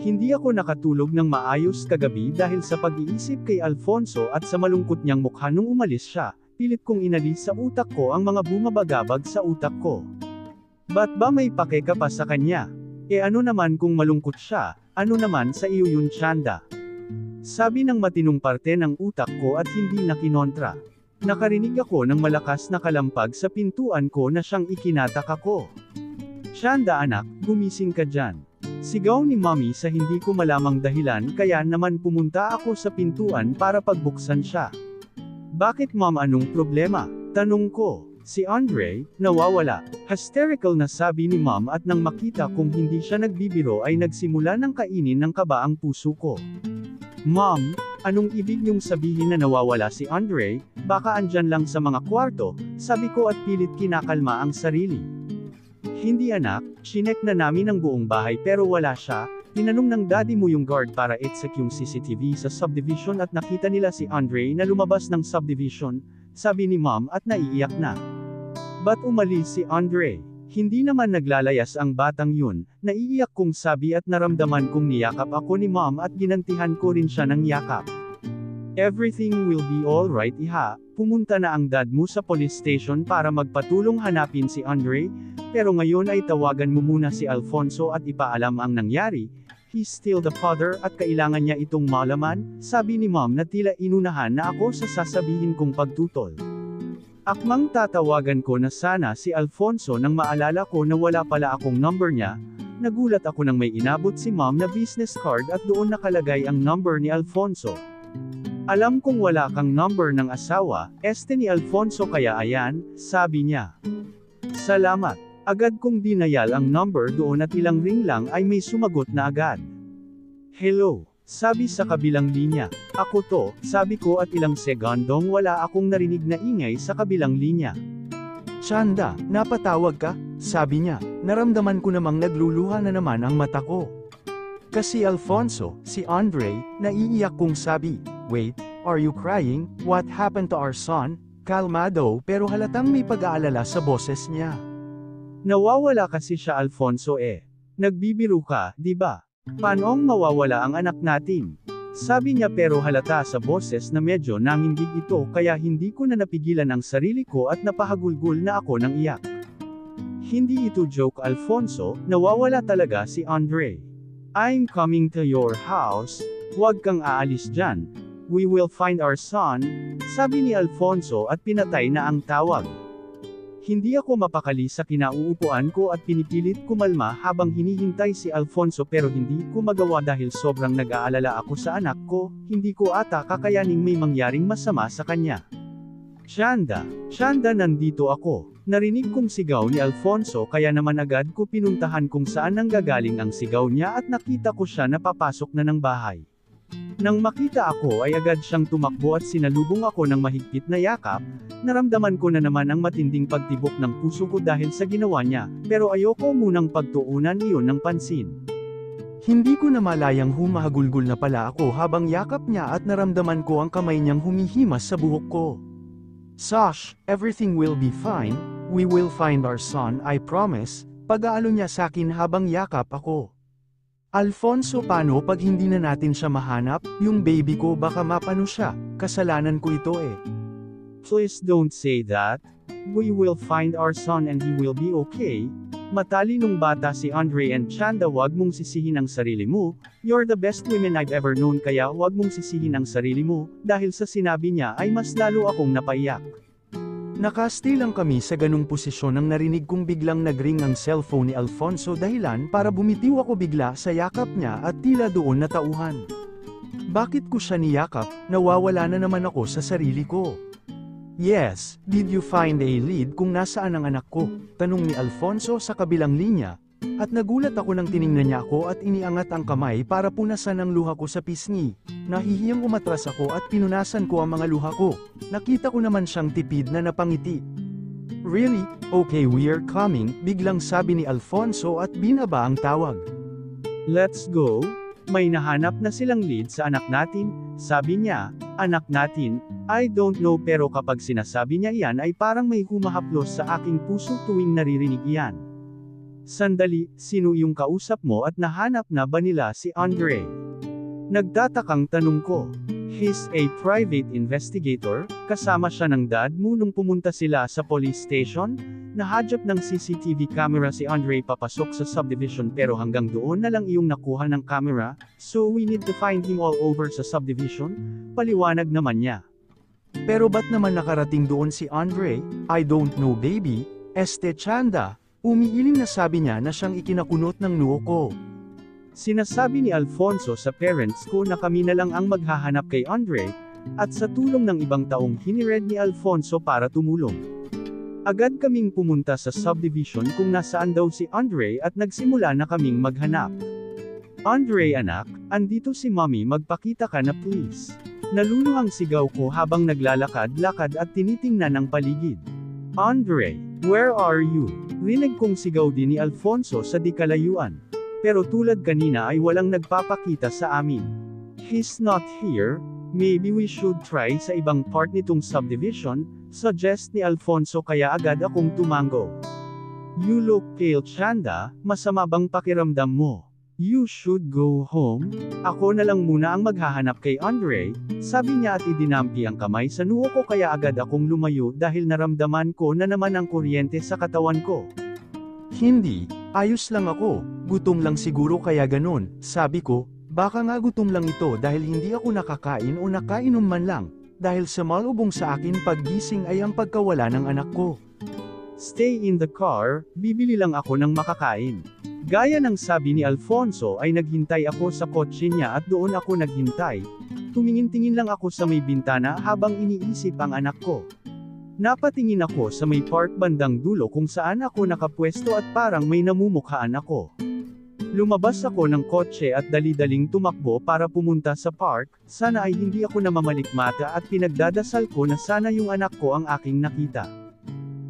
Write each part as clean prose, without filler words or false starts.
Hindi ako nakatulog ng maayos kagabi dahil sa pag-iisip kay Alfonso at sa malungkot niyang mukha nung umalis siya. Pilit kong inalis sa utak ko ang mga bumabagabag sa utak ko. Ba't ba may pake ka pa sa kanya? Ano naman kung malungkot siya, ano naman sa iyo yun, Chanda? Sabi ng matinong parte ng utak ko at hindi na kinontra. Nakarinig ako ng malakas na kalampag sa pintuan ko na siyang ikinatak ako. Chanda anak, gumising ka dyan. Sigaw ni Mommy sa hindi ko malamang dahilan kaya naman pumunta ako sa pintuan para pagbuksan siya. Bakit Mom, anong problema? Tanong ko. Si Andre, nawawala. Hysterical na sabi ni Mom at nang makita kong hindi siya nagbibiro ay nagsimula ng kainin ng kaba ang puso ko. Mom, anong ibig niyong sabihin na nawawala si Andre? Baka andyan lang sa mga kwarto, sabi ko at pilit kinakalma ang sarili. Hindi anak, chinek na namin ang buong bahay pero wala siya. Tinanong ng daddy mo yung guard para i-check yung CCTV sa subdivision at nakita nila si Andre na lumabas ng subdivision, sabi ni Mom at naiiyak na. Ba't umalis si Andre? Hindi naman naglalayas ang batang yun, naiiyak kong sabi at naramdaman kong niyakap ako ni Mom at ginantihan ko rin siya ng yakap. Everything will be alright iha, pumunta na ang dad mo sa police station para magpatulong hanapin si Andre, pero ngayon ay tawagan mo muna si Alfonso at ipaalam ang nangyari. He's still the father at kailangan niya itong malaman, sabi ni Mom na tila inunahan na ako sa sasabihin kong pagtutol. Akmang tatawagan ko na sana si Alfonso nang maalala ko na wala pala akong number niya. Nagulat ako nang may inabot si Mom na business card at doon nakalagay ang number ni Alfonso. Alam kong wala kang number ng asawa, ni Alfonso kaya ayan, sabi niya. Salamat. Agad kong dinayal ang number doon at ilang ring lang ay may sumagot na agad. Hello, sabi sa kabilang linya. Ako to, sabi ko at ilang segundong wala akong narinig na ingay sa kabilang linya. Chanda, napatawag ka? Sabi niya, naramdaman ko namang nagluluha na naman ang mata ko. Kasi Alfonso, si Andre, naiiyak kong sabi. Wait, are you crying? What happened to our son? Kalmado pero halatang may pag-aalala sa boses niya. Nawawala kasi siya Alfonso Nagbibiro ka, di ba? Paanong mawawala ang anak natin? Sabi niya pero halata sa boses na medyo nangindig ito kaya hindi ko na napigilan ang sarili ko at napahagulgul na ako ng iyak. Hindi ito joke Alfonso, nawawala talaga si Andre. I'm coming to your house, huwag kang aalis dyan. We will find our son, sabi ni Alfonso at pinatay na ang tawag. Hindi ako mapakali sa kinauupuan ko at pinipilit kumalma habang hinihintay si Alfonso pero hindi ko magawa dahil sobrang nag-aalala ako sa anak ko, hindi ko ata kakayaning may mangyaring masama sa kanya. Chanda, nandito ako. Narinig kong sigaw ni Alfonso kaya naman agad ko pinuntahan kung saan nanggagaling ang sigaw niya at nakita ko siya na papasok na ng bahay. Nang makita ako ay agad siyang tumakbo at sinalubong ako ng mahigpit na yakap, naramdaman ko na naman ang matinding pagtibok ng puso ko dahil sa ginawa niya, pero ayoko munang pagtuunan iyon ng pansin. Hindi ko na malayang humahagulgul na pala ako habang yakap niya at naramdaman ko ang kamay niyang humihimas sa buhok ko. Sash, everything will be fine, we will find our son, I promise, pag-aalo niya sa akin habang yakap ako. Alfonso, paano pag hindi na natin siya mahanap? Yung baby ko baka mapano siya, kasalanan ko ito Please don't say that. We will find our son and he will be okay. Matalinong bata si Andre and Chanda, wag mong sisihin ang sarili mo. You're the best women I've ever known kaya wag mong sisihin ang sarili mo, dahil sa sinabi niya ay mas lalo akong napaiyak. Nakastill lang kami sa ganung posisyon nang narinig kong biglang nagring ang cellphone ni Alfonso dahilan para bumitiw ako bigla sa yakap niya at tila doon natauhan. Bakit ko siya niyakap? Nawawala na naman ako sa sarili ko. Yes, did you find a lead kung nasaan ang anak ko? Tanong ni Alfonso sa kabilang linya, at nagulat ako nang tiningnan niya ako at iniangat ang kamay para punasan ang luha ko sa pisngi. Nahihiyang umatras ako at pinunasan ko ang mga luha ko. Nakita ko naman siyang tipid na napangiti. Really? Okay, we're coming, biglang sabi ni Alfonso at binaba ang tawag. Let's go. May nahanap na silang lead sa anak natin, sabi niya. Anak natin, I don't know pero kapag sinasabi niya iyan ay parang may humahaplos sa aking puso tuwing naririnig iyan. Sandali, sino yung kausap mo at nahanap na ba nila si Andre? Nagtatakang tanong ko. He's a private investigator, kasama siya ng dad mo nung pumunta sila sa police station? Nahadjap ng CCTV camera si Andre papasok sa subdivision pero hanggang doon na lang iyong nakuha ng camera, so we need to find him all over sa subdivision? Paliwanag naman niya. Pero ba't naman nakarating doon si Andre? I don't know baby, Chanda. Umiiling na sabi niya na siyang ikinakunot ng noo ko. Sinasabi ni Alfonso sa parents ko na kami na lang ang maghahanap kay Andre, at sa tulong ng ibang taong hinired ni Alfonso para tumulong. Agad kaming pumunta sa subdivision kung nasaan daw si Andre at nagsimula na kaming maghanap. Andre anak, andito si mommy, magpakita ka na please. Naluluhang sigaw ko habang naglalakad-lakad at tinitingnan ang paligid. Andre, where are you? Rinig kong sigaw din ni Alfonso sa di kalayuan. Pero tulad kanina ay walang nagpapakita sa amin. He's not here, maybe we should try sa ibang part nitong subdivision, suggest ni Alfonso kaya agad akong tumango. You look pale Chanda, masama bang pakiramdam mo? You should go home, ako na lang muna ang maghahanap kay Andre, sabi niya at idinampi ang kamay sa noo ko kaya agad akong lumayo dahil naramdaman ko na naman ang kuryente sa katawan ko. Hindi, ayos lang ako, gutom lang siguro kaya ganun, sabi ko, baka nga gutom lang ito dahil hindi ako nakakain o nakainom man lang, dahil sa malubong sa akin paggising ay ang pagkawala ng anak ko. Stay in the car, bibili lang ako ng makakain. Gaya ng sabi ni Alfonso ay naghintay ako sa kotse niya at doon ako naghintay. Tumingin-tingin lang ako sa may bintana habang iniisip ang anak ko. Napatingin ako sa may park bandang dulo kung saan ako nakapwesto at parang may namumukhaan ako. Lumabas ako ng kotse at dali-daling tumakbo para pumunta sa park, sana ay hindi ako namamalikmata at pinagdadasal ko na sana yung anak ko ang aking nakita.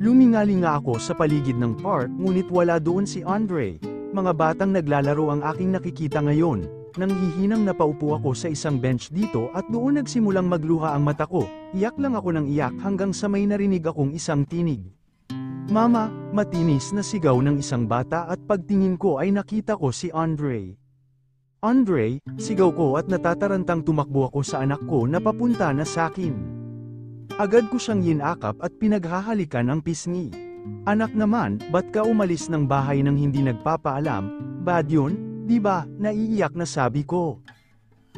Lumingali nga ako sa paligid ng park ngunit wala doon si Andre. Mga batang naglalaro ang aking nakikita ngayon. Nang hihinang napaupo ako sa isang bench dito at doon nagsimulang magluha ang mata ko. Iyak lang ako ng iyak hanggang sa may narinig akong isang tinig. Mama, matinis na sigaw ng isang bata at pagtingin ko ay nakita ko si Andre. Andre, sigaw ko at natatarantang tumakbo ako sa anak ko na papunta na sa akin. Agad ko siyang yinakap at pinaghahalikan ang pisngi. Anak naman, ba't ka umalis ng bahay nang hindi nagpapaalam? Bad yun, di ba? Naiiyak na sabi ko.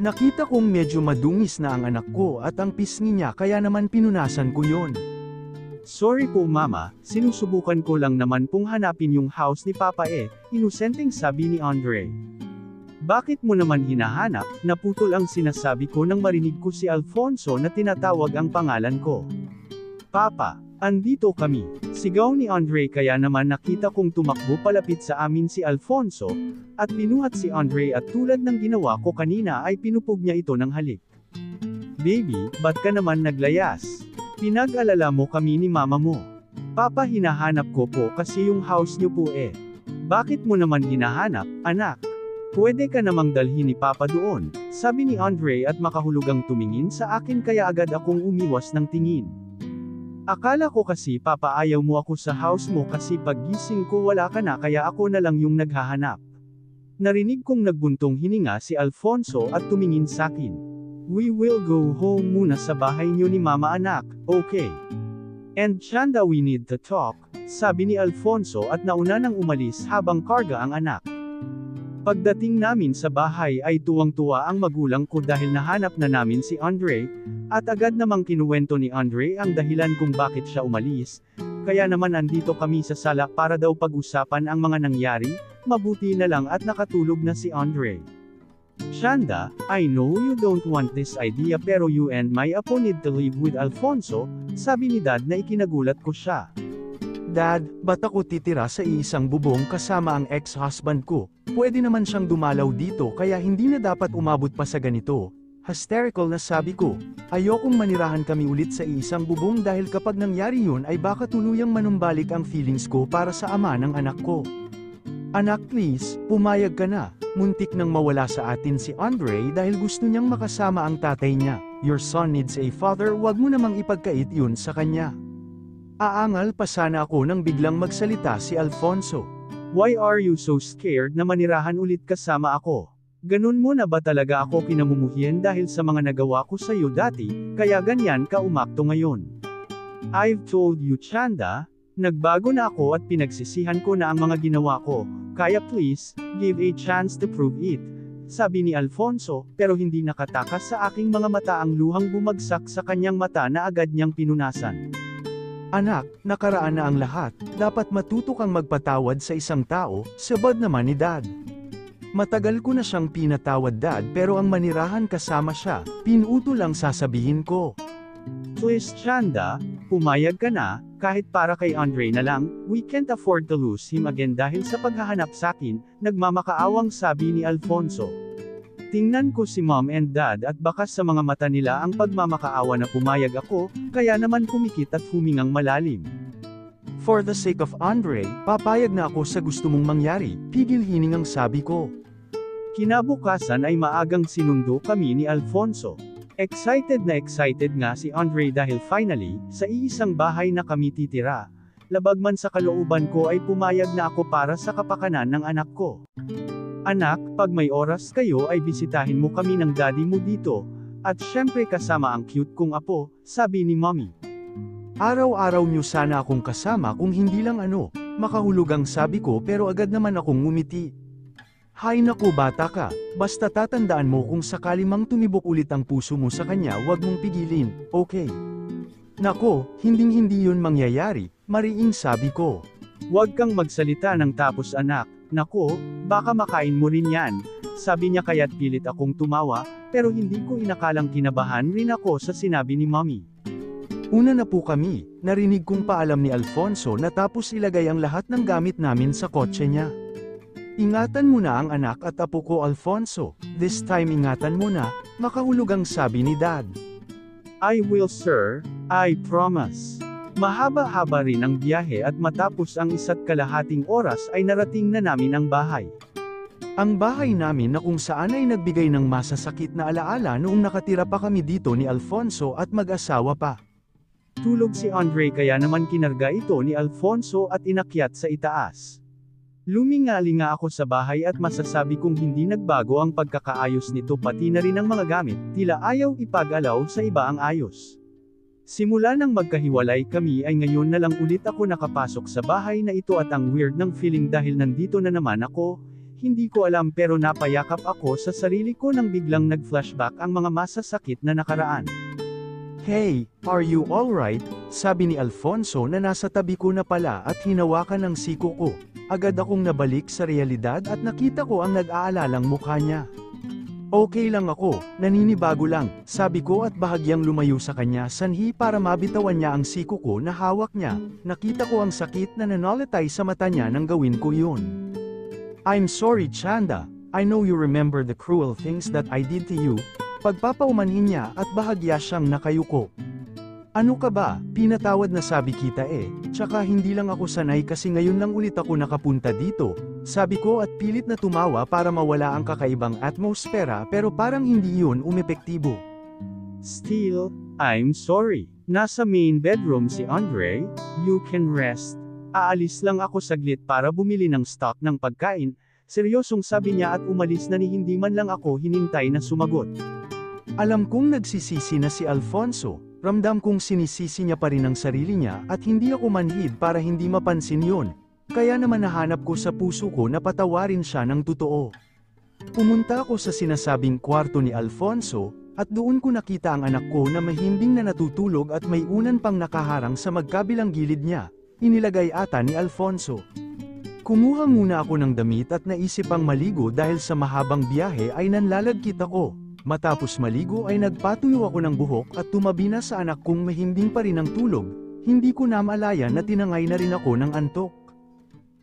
Nakita kong medyo madungis na ang anak ko at ang pisngi niya kaya naman pinunasan ko yun. Sorry po mama, sinusubukan ko lang naman pong hanapin yung house ni Papa inosenteng sabi ni Andre. Bakit mo naman hinahanap? Naputol ang sinasabi ko nang marinig ko si Alfonso na tinatawag ang pangalan ko. Papa, andito kami, sigaw ni Andre kaya naman nakita kong tumakbo palapit sa amin si Alfonso, at pinuhat si Andre at tulad ng ginawa ko kanina ay pinupog niya ito ng halik. Baby, ba't ka naman naglayas? Pinag-alala mo kami ni mama mo. Papa, hinahanap ko po kasi yung house niyo po Bakit mo naman hinahanap, anak? Pwede ka namang dalhin ni Papa doon, sabi ni Andre at makahulugang tumingin sa akin kaya agad akong umiwas ng tingin. Akala ko kasi Papa ayaw mo ako sa house mo kasi paggising ko wala ka na kaya ako na lang yung naghahanap. Narinig kong nagbuntong hininga si Alfonso at tumingin sa akin. We will go home muna sa bahay niyo ni Mama anak, okay? And Chanda we need to talk, sabi ni Alfonso at nauna nang umalis habang karga ang anak. Pagdating namin sa bahay ay tuwang-tuwa ang magulang ko dahil nahanap na namin si Andre, at agad namang kinuwento ni Andre ang dahilan kung bakit siya umalis, kaya naman andito kami sa sala para daw pag-usapan ang mga nangyari, mabuti na lang at nakatulog na si Andre. Chanda, I know you don't want this idea pero you and my apo need to live with Alfonso, sabi ni Dad na ikinagulat ko siya. Dad, ba't ako titira sa iisang bubong kasama ang ex-husband ko? Pwede naman siyang dumalaw dito kaya hindi na dapat umabot pa sa ganito. Hysterical na sabi ko. Ayokong manirahan kami ulit sa iisang bubong dahil kapag nangyari yun ay baka tuluyang manumbalik ang feelings ko para sa ama ng anak ko. Anak please, pumayag ka na. Muntik nang mawala sa atin si Andre dahil gusto niyang makasama ang tatay niya. Your son needs a father, wag mo namang ipagkait yun sa kanya. Aangal pa sana ako nang biglang magsalita si Alfonso. Why are you so scared na manirahan ulit kasama ako? Ganun mo na ba talaga ako kinamumuhian dahil sa mga nagawa ko sa iyo dati, kaya ganyan ka umakto ngayon? I've told you Chanda, nagbago na ako at pinagsisihan ko na ang mga ginawa ko, kaya please, give a chance to prove it. Sabi ni Alfonso, pero hindi nakatakas sa aking mga mata ang luhang bumagsak sa kanyang mata na agad niyang pinunasan. Anak, nakaraan na ang lahat, dapat matuto kang magpatawad sa isang tao, sabad naman ni Dad. Matagal ko na siyang pinatawad Dad pero ang manirahan kasama siya, pinuto lang sasabihin ko. Please Chanda, pumayag ka na, kahit para kay Andre na lang, we can't afford to lose him again dahil sa paghahanap sakin, nagmamakaawang sabi ni Alfonso. Tingnan ko si Mom and Dad at baka sa mga mata nila ang pagmamakaawa na pumayag ako, kaya naman pumikit at humingang malalim. For the sake of Andre, papayag na ako sa gusto mong mangyari, pigil hiningang sabi ko. Kinabukasan ay maagang sinundo kami ni Alfonso. Excited nga si Andre dahil finally, sa iisang bahay na kami titira. Labag man sa kalooban ko ay pumayag na ako para sa kapakanan ng anak ko. Anak, pag may oras kayo ay bisitahin mo kami ng daddy mo dito, at syempre kasama ang cute kong apo, sabi ni mommy. Araw-araw niyo sana akong kasama kung hindi lang makahulugang sabi ko pero agad naman akong ngumiti. Hay naku bata ka, basta tatandaan mo kung sakali mang tumibok ulit ang puso mo sa kanya wag mong pigilin, okay? Nako, hinding-hindi yun mangyayari, mariing sabi ko. Huwag kang magsalita ng tapos anak, nako, baka makain mo rin yan, sabi niya kaya't pilit akong tumawa, pero hindi ko inakalang kinabahan rin ako sa sinabi ni mommy. Una na po kami, narinig kong paalam ni Alfonso na tapos ilagay ang lahat ng gamit namin sa kotse niya. Ingatan mo na ang anak at apo ko Alfonso, this time ingatan mo na, makahulugang sabi ni Dad. I will sir, I promise. Mahaba-haba rin ang biyahe at matapos ang 1.5 oras ay narating na namin ang bahay. Ang bahay namin na kung saan ay nagbigay ng masasakit na alaala noong nakatira pa kami dito ni Alfonso at mag-asawa pa. Tulog si Andre kaya naman kinarga ito ni Alfonso at inakyat sa itaas. Lumingali nga ako sa bahay at masasabi kong hindi nagbago ang pagkakaayos nito pati na rin ang mga gamit, tila ayaw ipag-alaw sa iba ang ayos. Simula nang magkahiwalay kami ay ngayon na lang ulit ako nakapasok sa bahay na ito at ang weird ng feeling dahil nandito na naman ako, hindi ko alam pero napayakap ako sa sarili ko nang biglang nag-flashback ang mga masasakit na nakaraan. Hey, are you alright? Sabi ni Alfonso na nasa tabi ko na pala at hinawakan ng siko ko. Agad akong nabalik sa realidad at nakita ko ang nag-aalalang mukha niya. Okay lang ako, naninibago lang, sabi ko at bahagyang lumayo sa kanya sanhi para mabitawan niya ang siko ko na hawak niya. Nakita ko ang sakit na nanolatay sa mata niya nang gawin ko yun. I'm sorry Chanda, I know you remember the cruel things that I did to you. Pagpapaumanhin niya at bahagya siyang nakayuko. Ano ka ba, pinatawad na sabi kita tsaka hindi lang ako sanay kasi ngayon lang ulit ako nakapunta dito, sabi ko at pilit na tumawa para mawala ang kakaibang atmosfera pero parang hindi yun umepektibo. Still, I'm sorry. Nasa main bedroom si Andre, you can rest. Aalis lang ako saglit para bumili ng stock ng pagkain, seryosong sabi niya at umalis na ni hindi man lang ako hinintay na sumagot. Alam kong nagsisisi na si Alfonso, ramdam kong sinisisi niya pa rin ang sarili niya at hindi ako manhid para hindi mapansin yun. Kaya naman nahanap ko sa puso ko na patawarin siya ng totoo. Pumunta ako sa sinasabing kwarto ni Alfonso, at doon ko nakita ang anak ko na mahimbing na natutulog at may unan pang nakaharang sa magkabilang gilid niya, inilagay ata ni Alfonso. Kumuha muna ako ng damit at naisip ang maligo dahil sa mahabang biyahe ay nanlalagkit ako. Matapos maligo ay nagpatuyo ako ng buhok at tumabi na sa anak kong mahimbing pa rin ang tulog, hindi ko namalayan na tinangay na rin ako ng antok.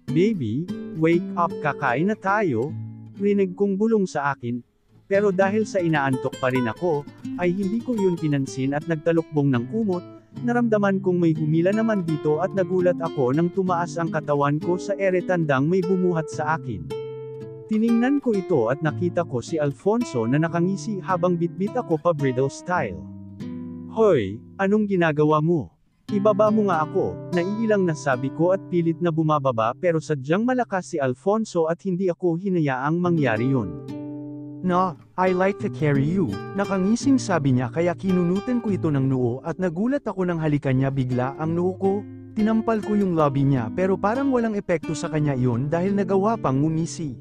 Baby, wake up kakain na tayo, rinig kong bulong sa akin, pero dahil sa inaantok pa rin ako, ay hindi ko yun pinansin at nagtalukbong ng kumot, naramdaman kong may humila naman dito at nagulat ako nang tumaas ang katawan ko sa tandang may bumuhat sa akin. Tiningnan ko ito at nakita ko si Alfonso na nakangisi habang bitbit ako pa bridal style. Hoy, anong ginagawa mo? Ibaba mo nga ako, naiilang na sabi ko at pilit na bumababa pero sadyang malakas si Alfonso at hindi ako hinayaang mangyari yun. No, I like to carry you, nakangising sabi niya kaya kinunutan ko ito ng noo at nagulat ako nang halikan niya bigla ang noo ko. Tinampal ko yung lobby niya pero parang walang epekto sa kanya iyon dahil nagawa pang ngumisi.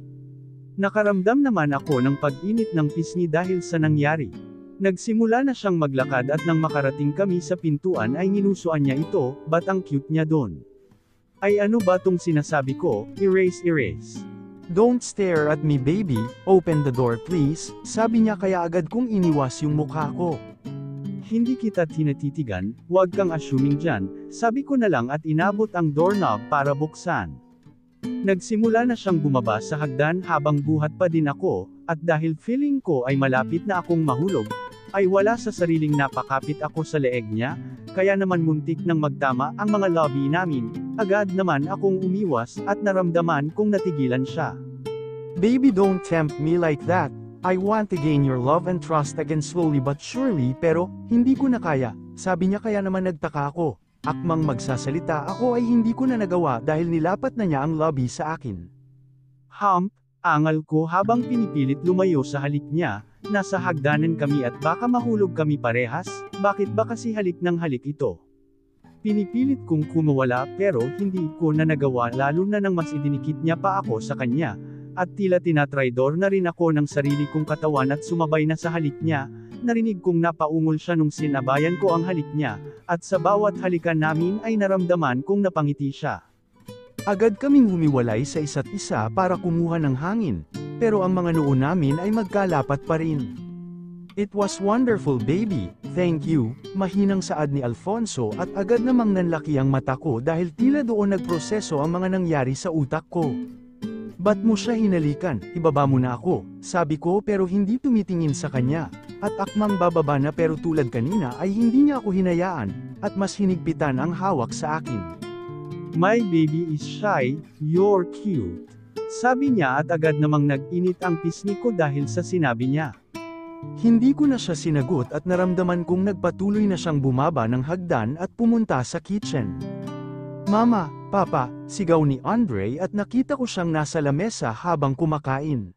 Nakaramdam naman ako ng pag-init ng pisngi dahil sa nangyari. Nagsimula na siyang maglakad at nang makarating kami sa pintuan ay nginusuan niya ito, ba't ang cute niya doon? Ay ano ba tong sinasabi ko, erase. Don't stare at me baby, open the door please, sabi niya kaya agad kong iniwas yung mukha ko. Hindi kita tinatitigan, huwag kang assuming dyan, sabi ko na lang at inabot ang doorknob para buksan. Nagsimula na siyang bumaba sa hagdan habang buhat pa din ako, at dahil feeling ko ay malapit na akong mahulog, ay wala sa sariling napakapit ako sa leeg niya, kaya naman muntik nang magtama ang mga lobby namin, agad naman akong umiwas at naramdaman kong natigilan siya. Baby don't tempt me like that, I want to gain your love and trust again slowly but surely pero, hindi ko na kaya, sabi niya kaya naman nagtaka ako. Akmang magsasalita ako ay hindi ko na nagawa dahil nilapat na niya ang lobby sa akin. Angal ko habang pinipilit lumayo sa halik niya, nasa hagdanan kami at baka mahulog kami parehas, bakit ba kasi halik ng halik ito? Pinipilit kong kumawala pero hindi ko na nagawa lalo na nang mas idinikit niya pa ako sa kanya, at tila tinatraidor na rin ako ng sarili kong katawan at sumabay na sa halik niya. Narinig kong napaungol siya nung sinabayan ko ang halik niya, at sa bawat halikan namin ay naramdaman kong napangiti siya. Agad kaming humiwalay sa isa't isa para kumuha ng hangin, pero ang mga noo namin ay magkalapat pa rin. It was wonderful baby, thank you, mahinang saad ni Alfonso at agad namang nanlaki ang mata ko dahil tila doon nagproseso ang mga nangyari sa utak ko. Ba't mo siya hinalikan, ibaba mo na ako, sabi ko pero hindi tumitingin sa kanya, at akmang bababa na pero tulad kanina ay hindi niya ako hinayaan, at mas hinigpitan ang hawak sa akin. My baby is shy, you're cute. Sabi niya at agad namang nag-init ang pisngi ko dahil sa sinabi niya. Hindi ko na siya sinagot at naramdaman kong nagpatuloy na siyang bumaba ng hagdan at pumunta sa kitchen. Mama, Papa, sigaw ni Andre at nakita ko siyang nasa lamesa habang kumakain.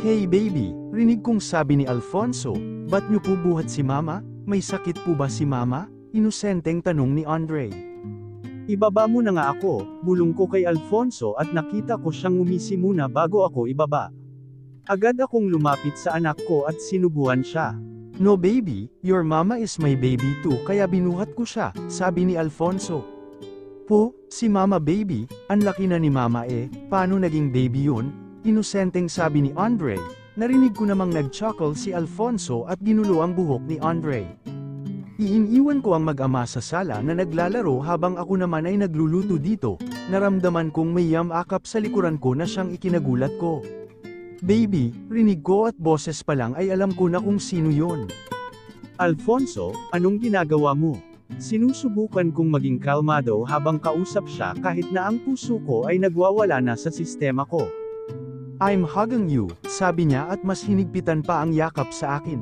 Hey baby, rinig kong sabi ni Alfonso, ba't niyo po buhat si Mama? May sakit po ba si Mama? Inosenteng tanong ni Andre. Ibaba mo na nga ako, bulong ko kay Alfonso at nakita ko siyang umisi muna bago ako ibaba. Agad akong lumapit sa anak ko at sinubuan siya. No baby, your mama is my baby too kaya binuhat ko siya, sabi ni Alfonso. Po, si Mama baby, ang laki na ni Mama paano naging baby yun? Inosenteng sabi ni Andre, narinig ko namang nag-chuckle si Alfonso at ginulo ang buhok ni Andre. Iiniwan ko ang mag-ama sa sala na naglalaro habang ako naman ay nagluluto dito, naramdaman kong may yamakap sa likuran ko na siyang ikinagulat ko. Baby, rinig ko at boses pa lang ay alam ko na kung sino yon. Alfonso, anong ginagawa mo? Sinusubukan kong maging kalmado habang kausap siya kahit na ang puso ko ay nagwawala na sa sistema ko. I'm hugging you, sabi niya at mas hinigpitan pa ang yakap sa akin.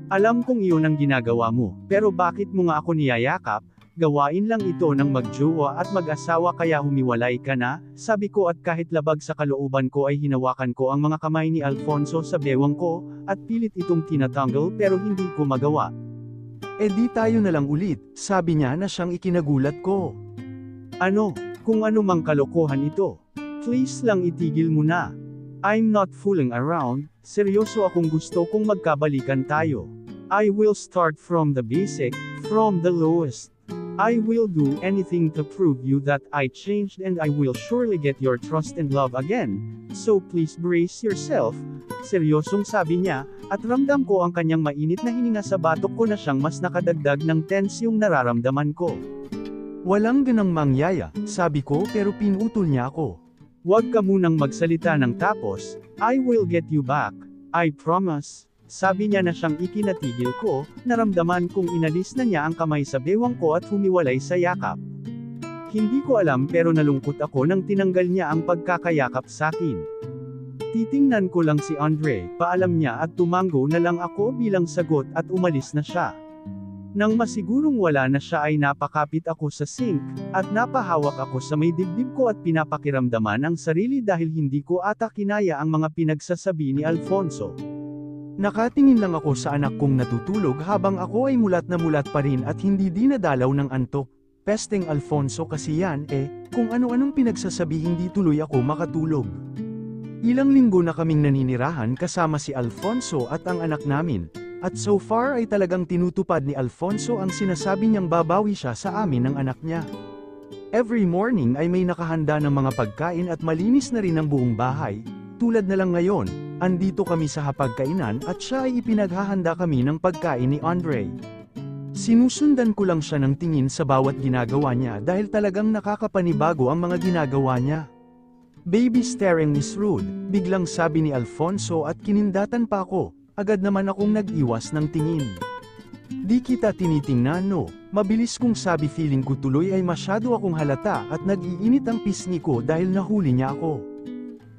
Alam kong iyon ang ginagawa mo, pero bakit mo nga ako niyayakap? Gawain lang ito ng magjowa at mag-asawa kaya humiwalay ka na, sabi ko at kahit labag sa kalooban ko ay hinawakan ko ang mga kamay ni Alfonso sa bewang ko, at pilit itong tinatanggal pero hindi ko magawa. Di tayo na lang ulit, sabi niya na siyang ikinagulat ko. Ano, kung ano mang kalokohan ito. Please lang itigil mo na. I'm not fooling around, seryoso akong gusto kong magkabalikan tayo. I will start from the basic, from the lowest. I will do anything to prove you that I changed and I will surely get your trust and love again, so please brace yourself. Seryosong sabi niya, at ramdam ko ang kanyang mainit na hininga sa batok ko na siyang mas nakadagdag ng tense yung nararamdaman ko. Walang ganang mangyaya, sabi ko pero pinutol niya ako. Huwag ka munang magsalita ng tapos, I will get you back, I promise. Sabi niya na siyang ikinatigil ko, naramdaman kong inalis na niya ang kamay sa bewang ko at humiwalay sa yakap. Hindi ko alam pero nalungkot ako nang tinanggal niya ang pagkakayakap sa akin. Titingnan ko lang si Andre, paalam niya at tumango na lang ako bilang sagot at umalis na siya. Nang masigurong wala na siya ay napakapit ako sa sink, at napahawak ako sa may dibdib ko at pinapakiramdaman ang sarili dahil hindi ko ata kinaya ang mga pinagsasabi ni Alfonso. Nakatingin lang ako sa anak kong natutulog habang ako ay mulat na mulat pa rin at hindi dinadalaw ng antok. Pesteng Alfonso kasi yan kung ano-anong pinagsasabi hindi tuloy ako makatulog. Ilang linggo na kaming naninirahan kasama si Alfonso at ang anak namin, at so far ay talagang tinutupad ni Alfonso ang sinasabi niyang babawi siya sa amin ng anak niya. Every morning ay may nakahanda ng mga pagkain at malinis na rin ang buong bahay, tulad na lang ngayon, andito kami sa hapagkainan at siya ay ipinaghahanda kami ng pagkain ni Andre. Sinusundan ko lang siya ng tingin sa bawat ginagawa niya dahil talagang nakakapanibago ang mga ginagawa niya. Baby staring is rude, biglang sabi ni Alfonso at kinindatan pa ako, agad naman akong nag-iwas ng tingin. Di kita tinitingnan no, mabilis kong sabi feeling ko tuloy ay masyado akong halata at nag-iinit ang pisngi ko dahil nahuli niya ako.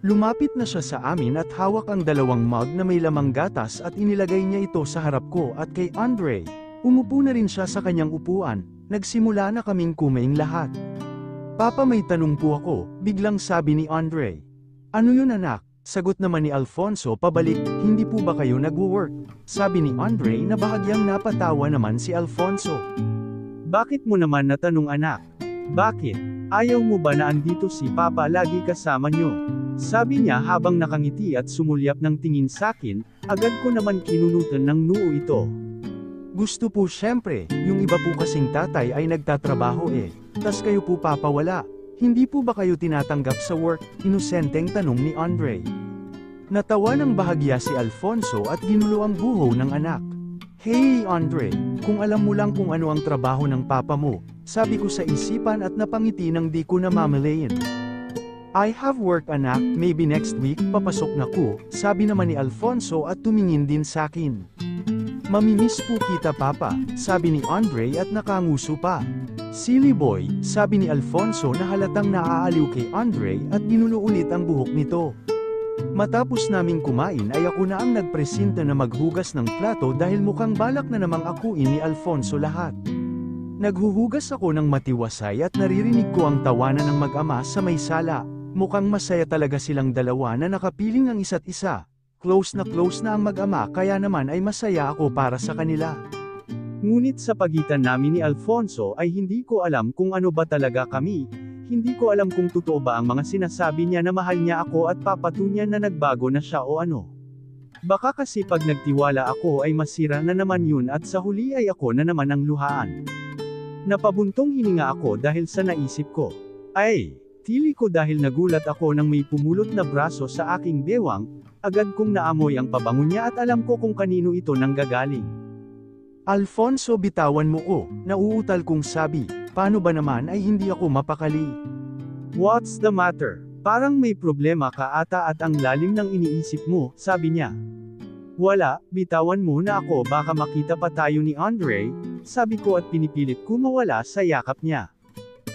Lumapit na siya sa amin at hawak ang dalawang mug na may lamang gatas at inilagay niya ito sa harap ko at kay Andre. Umupo na rin siya sa kanyang upuan, nagsimula na kaming kumain lahat. Papa may tanong po ako, biglang sabi ni Andre. Ano yun anak? Sagot naman ni Alfonso pabalik, hindi po ba kayo nagwo-work? Sabi ni Andre na bahagyang napatawa naman si Alfonso. Bakit mo naman natanong anak? Bakit? Ayaw mo ba na andito si Papa lagi kasama nyo? Sabi niya habang nakangiti at sumulyap ng tingin sakin, agad ko naman kinunutan ng noo ito. Gusto po syempre, yung iba po kasing tatay ay nagtatrabaho tas kayo po papawala. Hindi po ba kayo tinatanggap sa work? Inosenteng tanong ni Andre. Natawa ng bahagya si Alfonso at ginulo ang buho ng anak. Hey Andre, kung alam mo lang kung ano ang trabaho ng papa mo, sabi ko sa isipan at napangiti nang di ko namamalayan. I have work anak, maybe next week papasok na ko, sabi naman ni Alfonso at tumingin din sakin. Mamimiss po kita papa, sabi ni Andre at nakanguso pa. Silly boy, sabi ni Alfonso na halatang naaaliw kay Andre at ginulo ulit ang buhok nito. Matapos naming kumain ay ako na ang nagpresenta na maghugas ng plato dahil mukhang balak na namang akuin ni Alfonso lahat. Naghuhugas ako ng matiwasay at naririnig ko ang tawanan ng mag-ama sa may sala. Mukhang masaya talaga silang dalawa na nakapiling ang isa't isa. Close na ang mag-ama kaya naman ay masaya ako para sa kanila. Ngunit sa pagitan namin ni Alfonso ay hindi ko alam kung ano ba talaga kami, hindi ko alam kung totoo ba ang mga sinasabi niya na mahal niya ako at papatunyan na nagbago na siya o ano. Baka kasi pag nagtiwala ako ay masira na naman yun at sa huli ay ako na naman ang luhaan. Napabuntong hininga ako dahil sa naisip ko. Ay, tili ko dahil nagulat ako nang may pumulot na braso sa aking bewang, agad kong naamoy ang pabango niya at alam ko kung kanino ito nanggagaling. Alfonso bitawan mo ko, nauutal kong sabi, paano ba naman ay hindi ako mapakali? What's the matter? Parang may problema ka ata at ang lalim ng iniisip mo, sabi niya. Wala, bitawan mo na ako baka makita pa tayo ni Andre, sabi ko at pinipilit ko mawala sa yakap niya.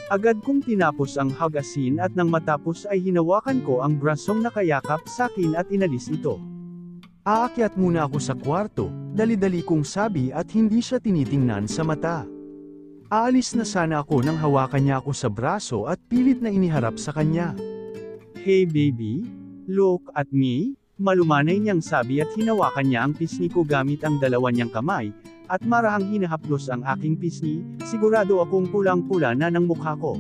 Agad kong tinapos ang hagasin at nang matapos ay hinawakan ko ang brasong nakayakap sa akin at inalis ito. Aakyat muna ako sa kwarto, dali-dali kong sabi at hindi siya tinitingnan sa mata. Aalis na sana ako nang hawakan niya ako sa braso at pilit na iniharap sa kanya. Hey baby, look at me, malumanay niyang sabi at hinawakan niya ang pisngi ko gamit ang dalawa niyang kamay, at marahang hinahaplos ang aking pisngi, sigurado akong pulang-pula na ng mukha ko.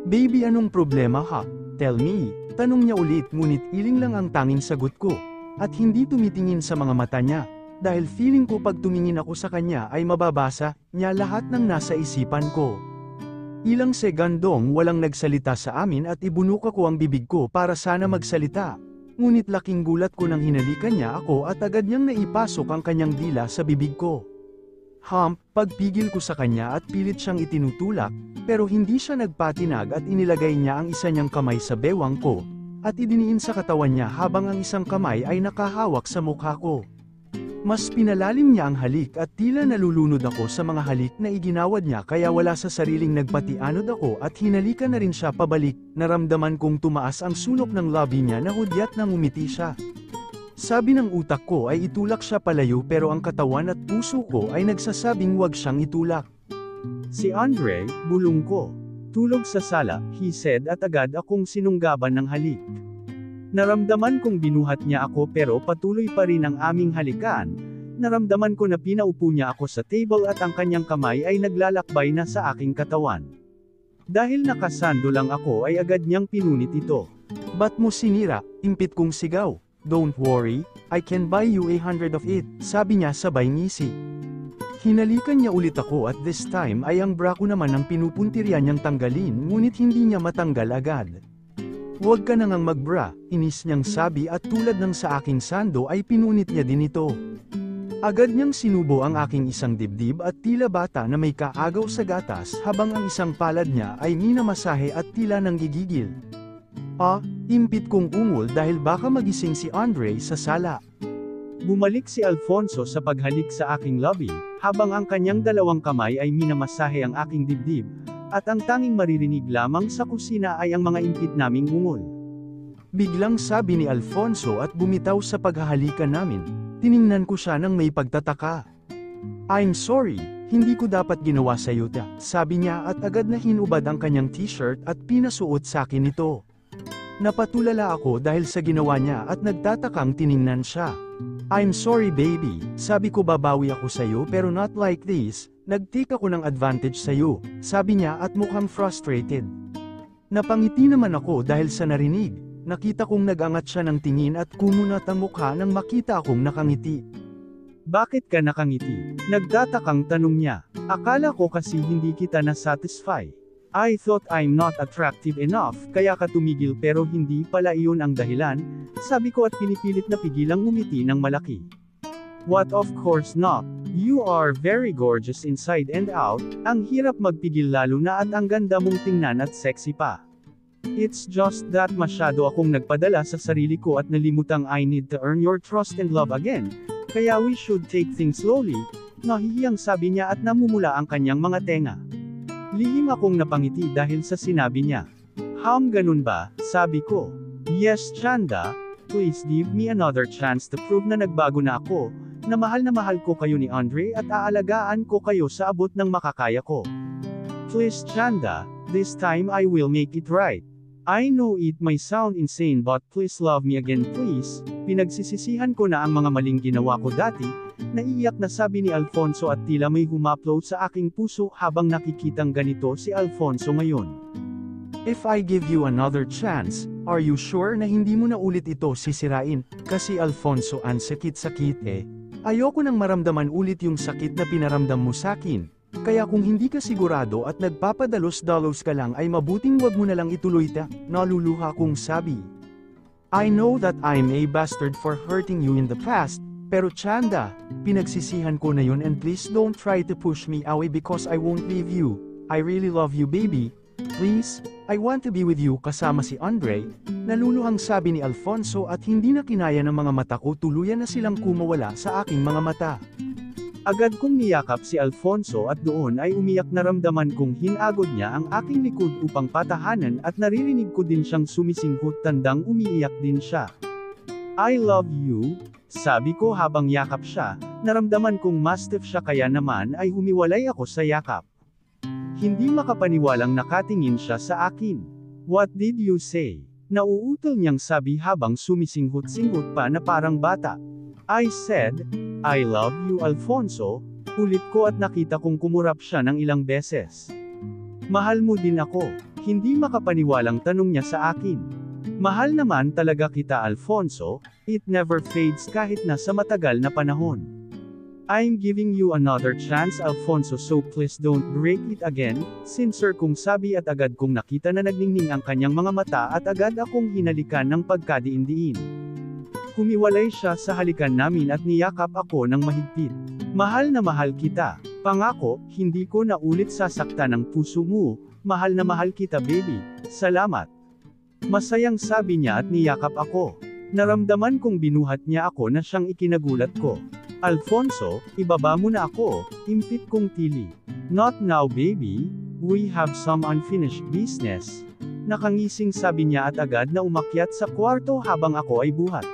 Baby anong problema ha? Tell me, tanong niya ulit ngunit iling lang ang tanging sagot ko. At hindi tumitingin sa mga mata niya, dahil feeling ko pag tumingin ako sa kanya ay mababasa niya lahat ng nasa isipan ko. Ilang segandong walang nagsalita sa amin at ibunuk ako ang bibig ko para sana magsalita. Ngunit laking gulat ko nang hinalikan niya ako at agad niyang naipasok ang kanyang dila sa bibig ko. Pagpigil ko sa kanya at pilit siyang itinutulak, pero hindi siya nagpatinag at inilagay niya ang isa niyang kamay sa bewang ko, at idiniin sa katawan niya habang ang isang kamay ay nakahawak sa mukha ko. Mas pinalalim niya ang halik at tila nalulunod ako sa mga halik na iginawad niya kaya wala sa sariling nagpatianod ako at hinalikan na rin siya pabalik, naramdaman kong tumaas ang sulok ng labi niya na hudyat nang umiti siya. Sabi ng utak ko ay itulak siya palayo pero ang katawan at puso ko ay nagsasabing wag siyang itulak. Si Andre, bulong ko. Tulog sa sala, he said at agad akong sinunggaban ng halik. Naramdaman kong binuhat niya ako pero patuloy pa rin ang aming halikan. Naramdaman ko na pinaupo niya ako sa table at ang kanyang kamay ay naglalakbay na sa aking katawan. Dahil nakasando lang ako ay agad niyang pinunit ito. Ba't mo sinira? Impit kong sigaw. Don't worry, I can buy you 100 of it, sabi niya sabay ngisi. Hinalikan niya ulit ako at this time ay ang bra ko naman ang pinupuntirya niyang tanggalin ngunit hindi niya matanggal agad. Huwag ka na ngang magbra, inis niyang sabi at tulad ng sa aking sando ay pinunit niya din ito. Agad niyang sinubo ang aking isang dibdib at tila bata na may kaagaw sa gatas habang ang isang palad niya ay minamasahe at tila nang gigigil. Impit kong ungol dahil baka magising si Andre sa sala. Bumalik si Alfonso sa paghalik sa aking lobby, habang ang kanyang dalawang kamay ay minamasahe ang aking dibdib, at ang tanging maririnig lamang sa kusina ay ang mga impit naming ungol. Biglang sabi ni Alfonso at bumitaw sa paghahalikan namin. Tiningnan ko siya ng may pagtataka. I'm sorry, hindi ko dapat ginawa sa iyo, sabi niya at agad na hinubad ang kanyang t-shirt at pinasuot sa akin ito. Napatulala ako dahil sa ginawa niya at nagtatakang tiningnan siya. I'm sorry baby, sabi ko babawi ako sa iyo pero not like this, nag-take ako ng advantage sa iyo, sabi niya at mukhang frustrated. Napangiti naman ako dahil sa narinig, nakita kong nag-angat siya ng tingin at kumunat ang mukha nang makita akong nakangiti. Bakit ka nakangiti? Nagtatakang tanong niya. Akala ko kasi hindi kita na-satisfy. I thought I'm not attractive enough, kaya ka tumigil pero hindi pala iyon ang dahilan, sabi ko at pinipilit na pigilang ngumiti ng malaki. What of course not. You are very gorgeous inside and out, ang hirap magpigil lalo na at ang ganda mong tingnan at sexy pa. It's just that masyado akong nagpadala sa sarili ko at nalimutang I need to earn your trust and love again, kaya we should take things slowly, nahihiyang sabi niya at namumula ang kanyang mga tenga. Lihim akong napangiti dahil sa sinabi niya. Ganun ba? Sabi ko. Yes Chanda, please give me another chance to prove na nagbago na ako, na mahal ko kayo ni Andre at aalagaan ko kayo sa abot ng makakaya ko. Please Chanda, this time I will make it right. I know it may sound insane but please love me again please. Pinagsisisihan ko na ang mga maling ginawa ko dati, naiiyak na sabi ni Alfonso at tila may humaplo sa aking puso habang nakikitang ganito si Alfonso ngayon. If I give you another chance, are you sure na hindi mo na ulit ito sisirain? Kasi Alfonso ang sakit-sakit eh. Ayoko nang maramdaman ulit yung sakit na pinaramdam mo sakin. Kaya kung hindi ka sigurado at nagpapadalos-dalos ka lang ay mabuting wag mo na lang ituloy naluluha kong sabi. I know that I'm a bastard for hurting you in the past, pero Chanda, pinagsisihan ko na yun and please don't try to push me away because I won't leave you. I really love you baby. Please, I want to be with you kasama si Andre, naluluhang sabi ni Alfonso at hindi na kinaya ng mga mata ko tuluyan na silang kumawala sa aking mga mata. Agad kong niyakap si Alfonso at doon ay umiyak na ramdaman kong hinagod niya ang aking likod upang patahanan at naririnig ko din siyang sumisinghot tandang umiiyak din siya. I love you, sabi ko habang yakap siya, naramdaman kong mastiff siya kaya naman ay humiwalay ako sa yakap. Hindi makapaniwalang nakatingin siya sa akin. What did you say? Nauutol niyang sabi habang sumisinghot-singhot pa na parang bata. I said, I love you Alfonso, ulit ko at nakita kong kumurap siya ng ilang beses. Mahal mo din ako, hindi makapaniwalang tanong niya sa akin. Mahal naman talaga kita Alfonso, it never fades kahit na sa matagal na panahon. I'm giving you another chance Alfonso so please don't break it again, sincere kong sabi at agad kong nakita na nagningning ang kanyang mga mata at agad akong hinalikan ng pagkadiin-diin. Humiwalay siya sa halikan namin at niyakap ako ng mahigpit. Mahal na mahal kita. Pangako, hindi ko na ulit sasaktan ang puso mo. Mahal na mahal kita baby. Salamat. Masayang sabi niya at niyakap ako. Naramdaman kong binuhat niya ako na siyang ikinagulat ko. Alfonso, ibaba mo na ako, impit kong tili. Not now baby, we have some unfinished business. Nakangising sabi niya at agad na umakyat sa kwarto habang ako ay buhat.